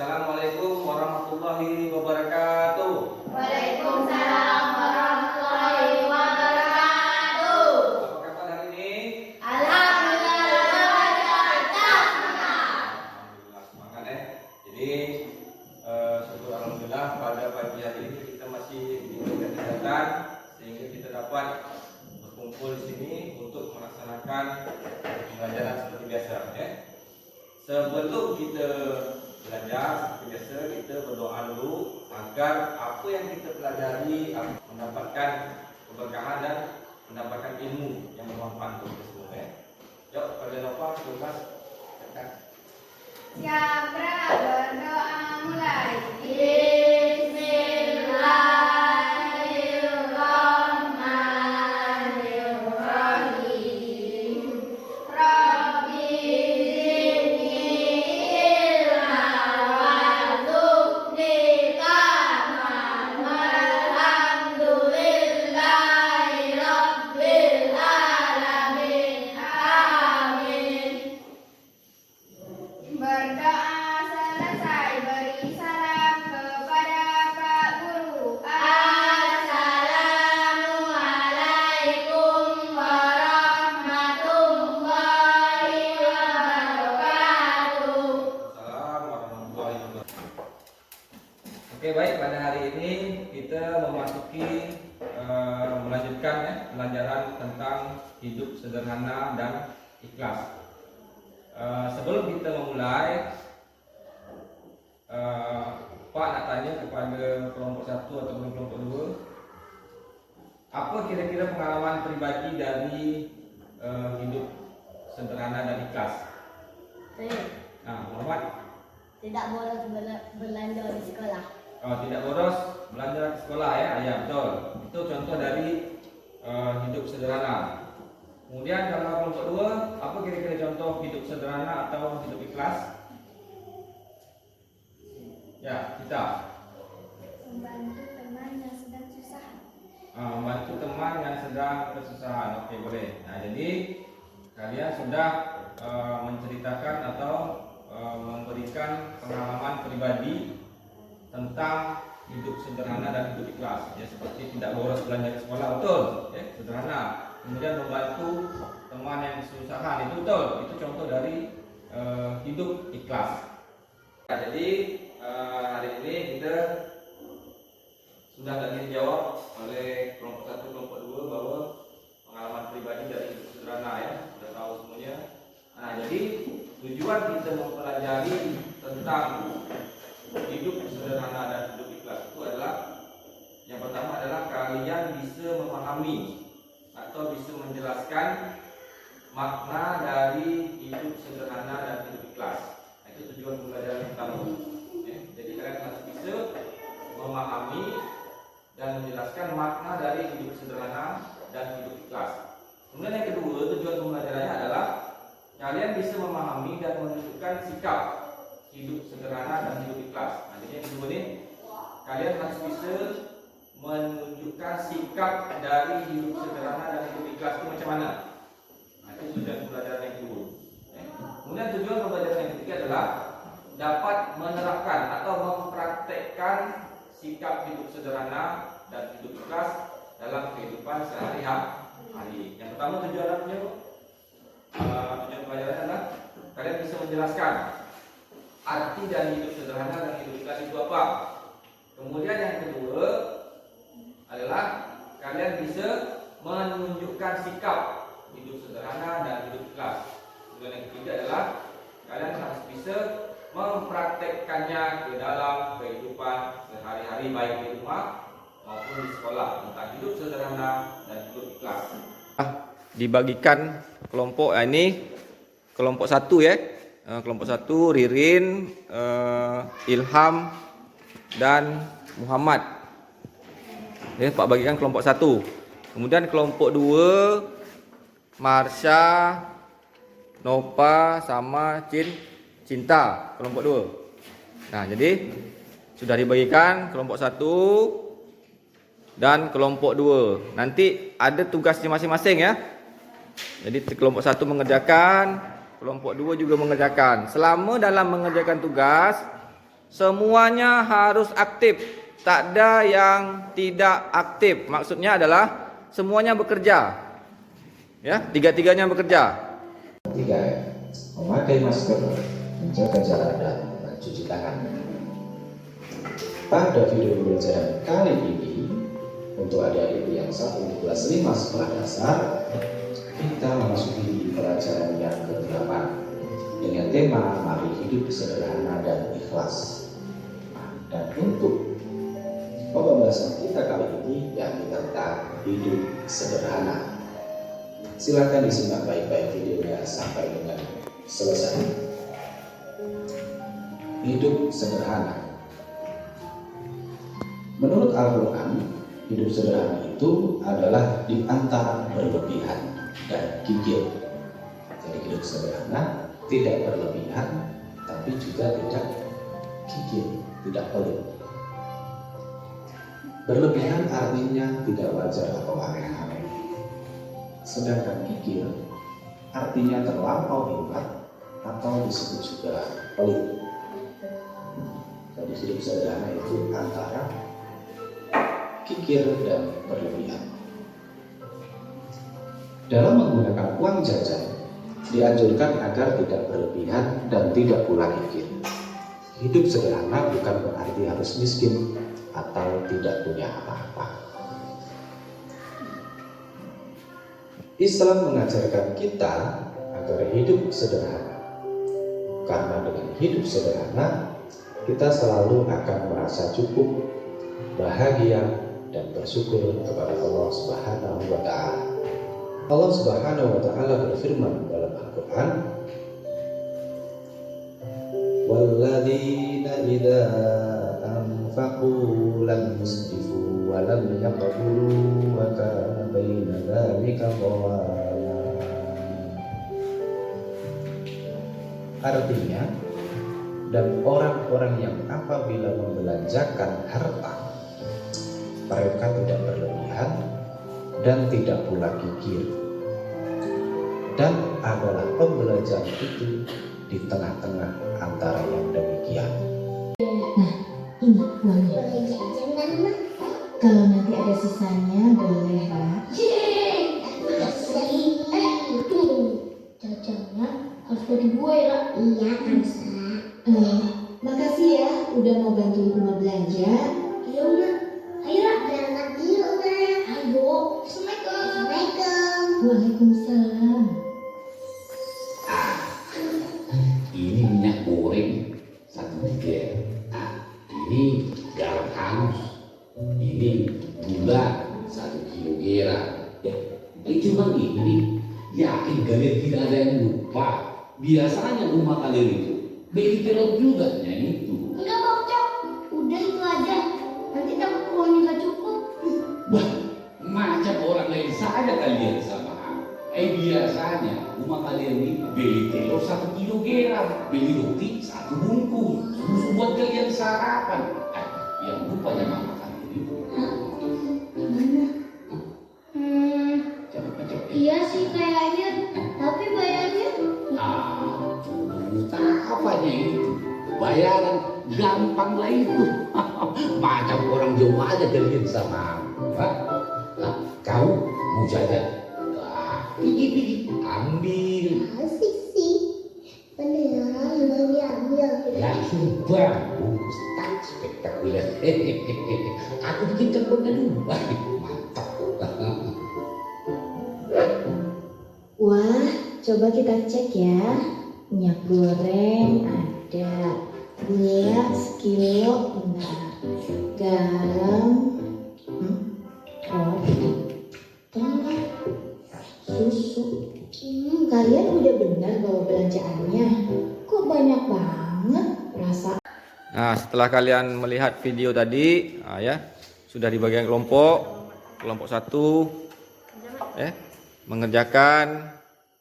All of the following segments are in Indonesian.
Assalamualaikum warahmatullahi wabarakatuh. Waalaikumsalam warahmatullahi wabarakatuh. Apa kabar hari ini? Alhamdulillah semangat. Alhamdulillah semangat ya. Jadi syukur alhamdulillah pada pagi hari ini kita masih diberikan kesehatan sehingga kita dapat berkumpul di sini untuk melaksanakan pembelajaran seperti biasa ya. Sebelum kita belajar seperti biasa, kita berdoa dulu agar apa yang kita pelajari mendapatkan keberkahan dan mendapatkan ilmu yang bermanfaat untuk kita semua ya. Yuk, kalian lupa tugas tekan. Siapa berdoa mulai? Bismillahirrahmanirrahim. Rabbi zidni ilma warzuqni fahman walhamdulillahi rabbil alamin. Amin. Berdoa selesai, beri salam kepada Pak Guru. Assalamualaikum warahmatullahi wabarakatuh. Assalamualaikum warahmatullahi wabarakatuh. Oke, baik, pada hari ini kita memasuki melanjutkan ya pelajaran tentang hidup sederhana dan ikhlas. Sebelum kita memulai, Pak nak tanya kepada kelompok 1 atau kelompok 2, apa kira-kira pengalaman pribadi dari hidup sederhana dan ikhlas? Muhammad? Tidak bolos belanja di sekolah. Tidak boros belanja ke sekolah ya, ya betul. Itu contoh dari hidup sederhana. Kemudian kalau kelompok 2, apa kira-kira contoh hidup sederhana atau hidup ikhlas? Ya, kita Membantu teman yang sedang susah. membantu teman yang sedang kesusahan. Oke, boleh. Nah, jadi kalian sudah menceritakan atau memberikan pengalaman pribadi tentang hidup sederhana dan hidup ikhlas. Ya, seperti tidak boros belanja ke sekolah, betul. Ya, sederhana. Kemudian membantu teman yang kesusahan, itu betul. Itu contoh dari hidup ikhlas. Nah, jadi hari ini kita sudah dijawab oleh kelompok 1, kelompok 2 bahwa pengalaman pribadi dari hidup sederhana ya, sudah tahu semuanya. Nah, jadi tujuan kita mempelajari tentang hidup sederhana dan hidup ikhlas itu adalah yang pertama adalah kalian bisa memahami atau bisa menjelaskan makna dari hidup sederhana dan hidup ikhlas. Nah, itu tujuan pembelajaran pertama. Ya, jadi kalian harus bisa memahami dan menjelaskan makna dari hidup sederhana dan hidup ikhlas. Kemudian yang kedua, tujuan pembelajarannya adalah kalian bisa memahami dan menunjukkan sikap hidup sederhana dan hidup ikhlas. Nah, jadi yang kedua ini kalian harus bisa menunjukkan sikap dari hidup sederhana dan hidup ikhlas itu macam mana. Nah, itu tujuan pembelajaran yang kedua. Kemudian tujuan pembelajaran yang ketiga adalah dapat menerapkan atau mempraktekkan sikap hidup sederhana dan hidup ikhlas dalam kehidupan sehari-hari. Yang pertama tujuan pembelajaran adalah kalian bisa menjelaskan arti dari hidup sederhana dan hidup ikhlas itu apa. Kemudian yang kedua adalah kalian bisa menunjukkan sikap hidup sederhana dan hidup ikhlas. Kemudian yang ketiga adalah kalian harus bisa mempraktekkannya ke dalam kehidupan sehari-hari baik di rumah maupun di sekolah tentang hidup sederhana dan hidup ikhlas. Dibagikan kelompok ini kelompok 1 ya. Kelompok 1 Ririn, Ilham dan Muhammad. Ya, Pak bagikan kelompok 1. Kemudian kelompok 2 Marsha, Nova sama Cinta, kelompok 2. Nah, jadi sudah dibagikan kelompok 1 dan kelompok 2. Nanti ada tugasnya masing-masing ya. Jadi kelompok 1 mengerjakan, kelompok 2 juga mengerjakan. Selama dalam mengerjakan tugas, semuanya harus aktif. Tak ada yang tidak aktif. Maksudnya adalah semuanya bekerja. Ya, tiga-tiganya bekerja. Ketiga, memakai masker, menjaga jarak dan mencuci tangan. Pada video pembelajaran kali ini, untuk adik-adik yang 1 kelas 5 sekolah dasar, kita memasuki pelajaran yang ke-8 dengan tema Mari Hidup Sederhana dan Ikhlas. Dan untuk pembahasan kita kali ini yakni tentang hidup sederhana. Silakan disimak baik-baik videonya sampai dengan selesai. Hidup sederhana. Menurut Al-Quran, hidup sederhana itu adalah di antara berlebihan dan kikir. Jadi hidup sederhana tidak berlebihan, tapi juga tidak kikir, tidak pelit. Berlebihan artinya tidak wajar atau aneh-aneh. Sedangkan kikir artinya terlampau hebat atau disebut juga pelit. Jadi hidup sederhana itu antara kikir dan berlebihan. Dalam menggunakan uang jajan, dianjurkan agar tidak berlebihan dan tidak pula kikir. Hidup sederhana bukan berarti harus miskin atau tidak punya apa-apa. Islam mengajarkan kita agar hidup sederhana. Karena dengan hidup sederhana, kita selalu akan merasa cukup, bahagia, dan bersyukur kepada Allah Subhanahu wa Ta'ala. Allah Subhanahu wa Ta'ala berfirman dalam Al-Quran, "Walladzina idza anfaqu lam yusrifu wa lam yaqturu wa kana baina dzalika qawama." Artinya, dan orang-orang yang apabila membelanjakan harta, mereka tidak berlebihan dan tidak pula kikir, dan adalah pembelajaran itu di tengah-tengah antara yang demikian. Nah, ini uangnya. Boleh jajan kan, Ma? Kalau nanti ada sisanya boleh lah. Makasih. Jajannya harus bagi gue ya. Iya kan, Sa. Makasih ya udah mau bantuin Uma belanja. Iya, Ma. Ayo, Ra. Berangkat dulu, Ma. Ayo. Assalamualaikum. Waalaikumsalam. Ini minyak goreng 1 ini garam halus, ini gula 1 kilogram. Ya, cuma ini yakin kalian tidak ada yang lupa. Biasanya rumah kalian itu beli telur juga itu. Enggak, Bang Cok. Udah itu aja. Nanti takut uangnya nggak cukup. Wah, macam orang lain saja kalian sama. Biasanya rumah kalian ini beli telur 1 kilogram, beli roti 1 bungkus, susu buat kalian sarapan. Yang lupa ya mama kalian itu. Gimana? Coba. Iya sih kayaknya. Tapi bayarnya Apanya itu? Bayaran gampang lah itu. Macam orang Jawa aja kalian sama aku. Kau mau jajan? Pergi, ambil. asik sih. Beneran mau diambil. Langsung bungkus tak spektakuler. Aku bikin cembungnya dulu. Mantap. Wah, coba kita cek ya. Minyak goreng ada, gula 1 kilo enggak, garam, roti, telur, susu. Kalian udah benar bawa belanjaannya? Kok banyak banget? Rasa. Nah, setelah kalian melihat video tadi, ya, sudah di bagian kelompok 1 mengerjakan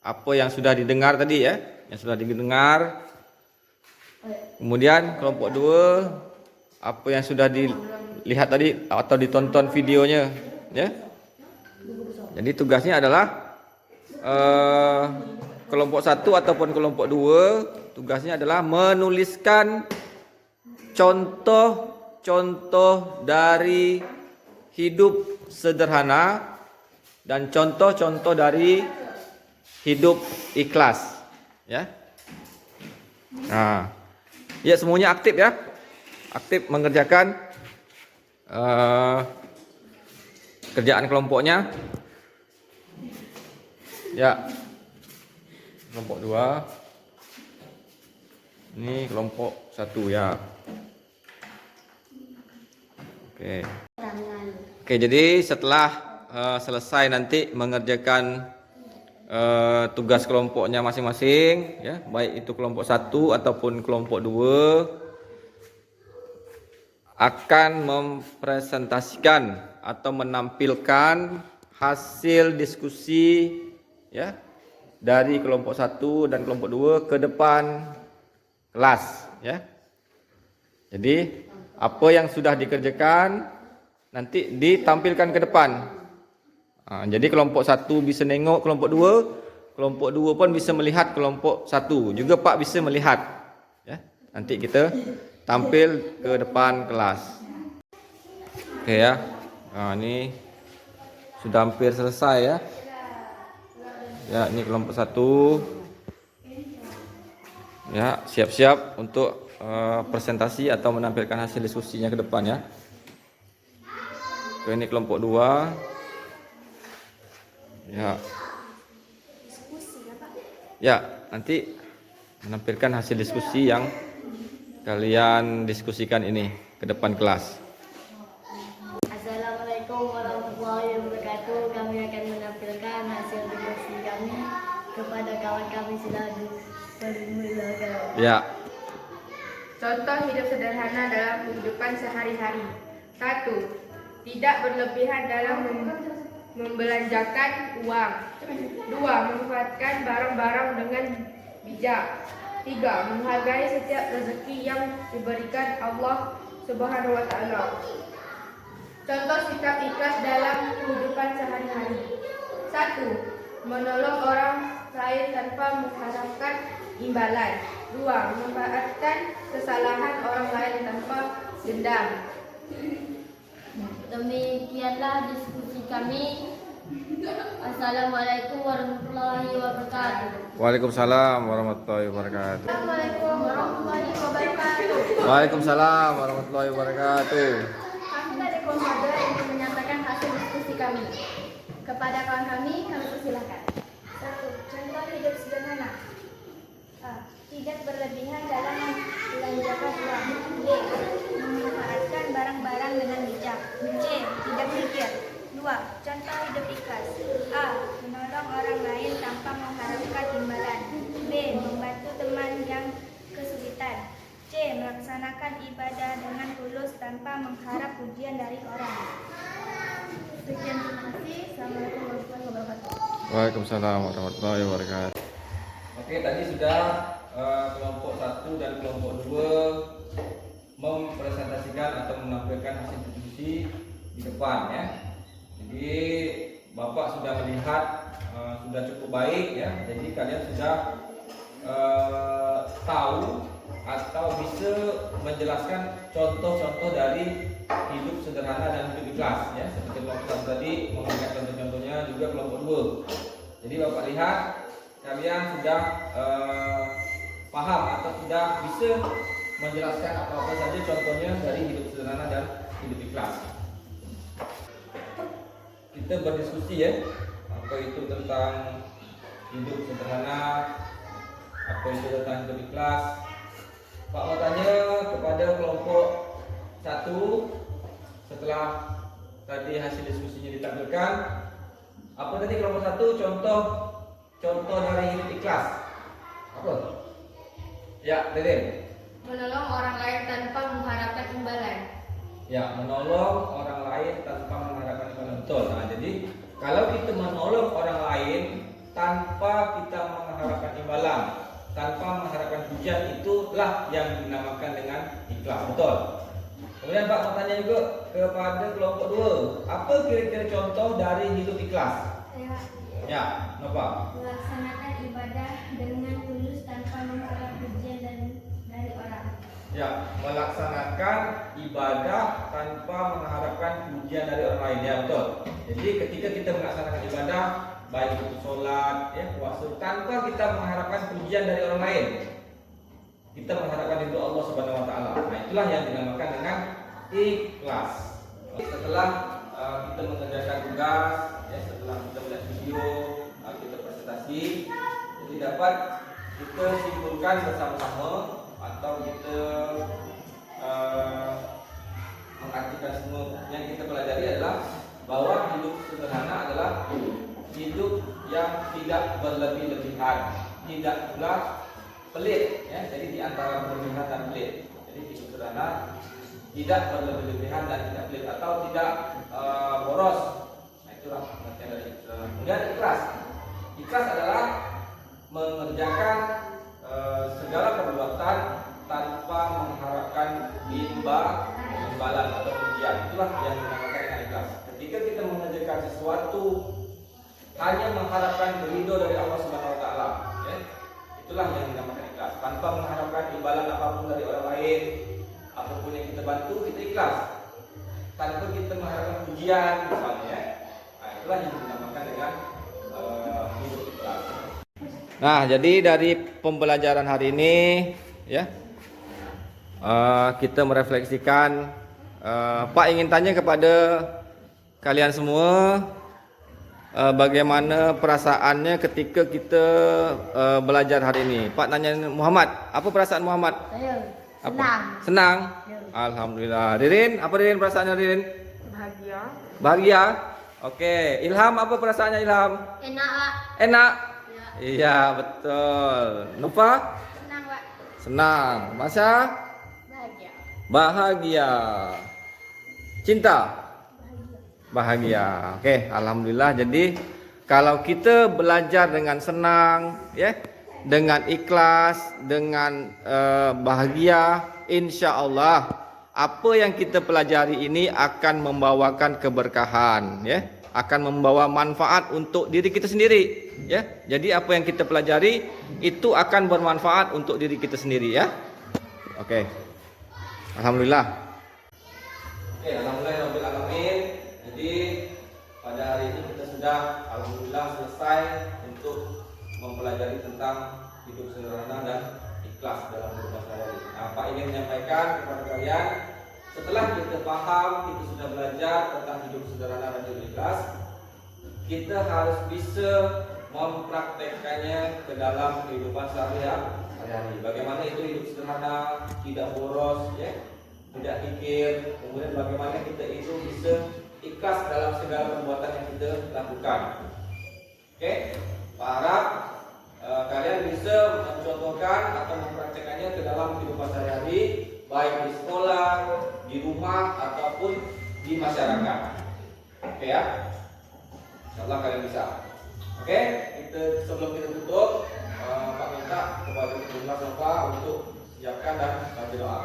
apa yang sudah didengar tadi ya, yang sudah didengar. Kemudian kelompok 2 apa yang sudah dilihat tadi atau ditonton videonya ya. Jadi tugasnya adalah kelompok 1 ataupun kelompok 2 tugasnya adalah menuliskan contoh-contoh dari hidup sederhana dan contoh-contoh dari hidup ikhlas, ya. Nah, ya semuanya aktif ya, aktif mengerjakan kerjaan kelompoknya. Ya, kelompok 2. Ini kelompok 1 ya. Oke, jadi setelah selesai nanti mengerjakan tugas kelompoknya masing-masing, ya, baik itu kelompok 1 ataupun kelompok 2, akan mempresentasikan atau menampilkan hasil diskusi, ya, dari kelompok 1 dan kelompok 2 ke depan kelas, ya. Jadi apa yang sudah dikerjakan nanti ditampilkan ke depan. Jadi kelompok 1 bisa nengok kelompok 2 pun bisa melihat kelompok 1, juga Pak bisa melihat, ya. Nanti kita tampil ke depan kelas. Oke ya. Ini sudah hampir selesai ya. Ya, ini kelompok 1. Ya, siap-siap untuk presentasi atau menampilkan hasil diskusinya ke depan ya. Oke, ini kelompok 2. Ya. Ya, nanti menampilkan hasil diskusi yang kalian diskusikan ini ke depan kelas. Assalamualaikum warahmatullahi wabarakatuh. Kami akan menampilkan hasil diskusi kami kepada kawan kami sudah bermula. Ya. Contoh hidup sederhana dalam kehidupan sehari-hari. 1. Tidak berlebihan dalam membelanjakan uang. 2. Memanfaatkan barang-barang dengan bijak. 3. Menghargai setiap rezeki yang diberikan Allah Subhanahu wa Ta'ala. Contoh sikap ikhlas dalam kehidupan sehari-hari. 1. Menolong orang lain tanpa mengharapkan imbalan. 2. Memaafkan kesalahan orang lain tanpa dendam. Demikianlah diskusi kami. Assalamualaikum warahmatullahi wabarakatuh. Waalaikumsalam warahmatullahi wabarakatuh. Assalamualaikum warahmatullahi wabarakatuh. Waalaikumsalam warahmatullahi wabarakatuh. Kami dari kelompok 2 ingin menyampaikan hasil diskusi kami. Kepada kawan kami persilahkan. 1. Contoh hidup sederhana. A. Tidak berlebihan dalam membelanjakan uang. B. Memanfaatkan barang-barang dengan bijak. C. Tidak mikir. 2. Contoh hidup ikhlas. A. Menolong orang lain tanpa mengharapkan imbalan. B. Membantu teman yang kesulitan. C. Melaksanakan ibadah dengan tulus tanpa mengharap pujian dari orang. Sekian, terima kasih. Assalamualaikum warahmatullahi wabarakatuh. Waalaikumsalam warahmatullahi wabarakatuh. Oke, tadi sudah kelompok 1 dan kelompok 2 mempresentasikan atau menampilkan hasil diskusi di depan ya. Jadi Bapak sudah melihat sudah cukup baik ya. Jadi kalian sudah tahu atau bisa menjelaskan contoh-contoh dari hidup sederhana dan hidup ikhlas ya. Seperti kelompok 1 tadi memberikan contoh-contohnya, juga kelompok 2. Jadi Bapak lihat kalian sudah paham atau sudah bisa menjelaskan apa-apa saja contohnya dari hidup sederhana dan hidup ikhlas. Kita berdiskusi ya, apa itu tentang hidup sederhana, apa itu tentang hidup ikhlas. Pak mau tanya kepada kelompok 1, setelah tadi hasil diskusinya ditampilkan, apa tadi kelompok 1 contoh dari hidup ikhlas? Apa? Ya, Deden. Menolong orang lain tanpa mengharapkan imbalan. Ya, menolong orang lain tanpa mengharapkan imbalan. Betul. Nah, jadi kalau kita menolong orang lain tanpa kita mengharapkan imbalan, tanpa mengharapkan pujian, itulah yang dinamakan dengan ikhlas. Betul. Kemudian Pak mau tanya juga kepada kelompok 2, apa kira-kira contoh dari hidup ikhlas? Ya, kenapa? Melaksanakan ibadah dengan tulus tanpa mengharap pujian dari orang. Ya, melaksanakan ibadah tanpa mengharapkan pujian dari orang lain. Ya, betul. Jadi ketika kita melaksanakan ibadah, baik itu sholat, ya, puasa, tanpa kita mengharapkan pujian dari orang lain, kita mengharapkan itu Allah Subhanahu Wa Taala. Nah, itulah yang dinamakan dengan ikhlas. Setelah kita mengerjakan tugas, ya, setelah kita melihat video, kita presentasi, jadi dapat kita simpulkan bersama-sama atau kita mengartikan semua yang kita pelajari adalah bahwa hidup sederhana adalah hidup yang tidak berlebih-lebihan, tidak pula pelit, ya. Jadi di antara berlebihan dan pelit. Jadi hidup sederhana tidak berlebih-lebihan dan tidak pelit atau tidak boros. Nah, itulah pengertian dari hidup sederhana. Kemudian ikhlas. Ikhlas adalah mengerjakan segala perbuatan tanpa mengharapkan imbalan atau pujian. Itulah yang dinamakan dengan ikhlas. Ketika kita mengerjakan sesuatu hanya mengharapkan ridho dari Allah Subhanahu Wa Taala, ya, itulah yang dinamakan ikhlas. Tanpa mengharapkan imbalan apapun dari orang lain, apapun yang kita bantu, kita ikhlas. Tanpa kita mengharapkan pujian, misalnya, ya. Nah, itulah yang dinamakan dengan hidup ikhlas. Nah, jadi dari pembelajaran hari ini, ya, kita merefleksikan. Pak ingin tanya kepada kalian semua, bagaimana perasaannya ketika kita belajar hari ini. Pak tanya Muhammad, apa perasaan Muhammad? Apa? Senang. Ya. Alhamdulillah. Ririn, apa Ririn perasaannya Ririn? Bahagia. Bahagia. Oke. Ilham, apa perasaannya Ilham? Enak, Pak. Enak. Ya. Iya, betul. Nova? Senang, Pak. Senang. Masya? Bahagia. Bahagia. Cinta? Bahagia. Oke, alhamdulillah. Jadi kalau kita belajar dengan senang, ya, dengan ikhlas, dengan bahagia, insya Allah apa yang kita pelajari ini akan membawakan keberkahan, ya, akan membawa manfaat untuk diri kita sendiri, ya. Jadi apa yang kita pelajari itu akan bermanfaat untuk diri kita sendiri, ya. Oke. Alhamdulillah. Oke, alhamdulillah alamin. Jadi pada hari ini kita sudah alhamdulillah selesai untuk mempelajari tentang hidup sederhana dan ikhlas dalam kehidupan sehari-hari. Nah, Pak ingin menyampaikan kepada kalian, setelah kita paham, kita sudah belajar tentang hidup sederhana dan hidup ikhlas, kita harus bisa mempraktekkannya ke dalam kehidupan sehari-hari. Bagaimana itu hidup sederhana, tidak boros, ya, tidak kikir. Kemudian bagaimana kita itu bisa ikhlas dalam segala perbuatan yang kita lakukan. Oke, Pak harap kalian bisa mencontohkan atau mempraktekannya ke dalam kehidupan sehari-hari, baik di sekolah, di rumah ataupun di masyarakat. Oke ya, insyaallah kalian bisa. Oke, sebelum kita tutup, Pak minta kepada Bunda Sofa untuk siapkan dan baca doa.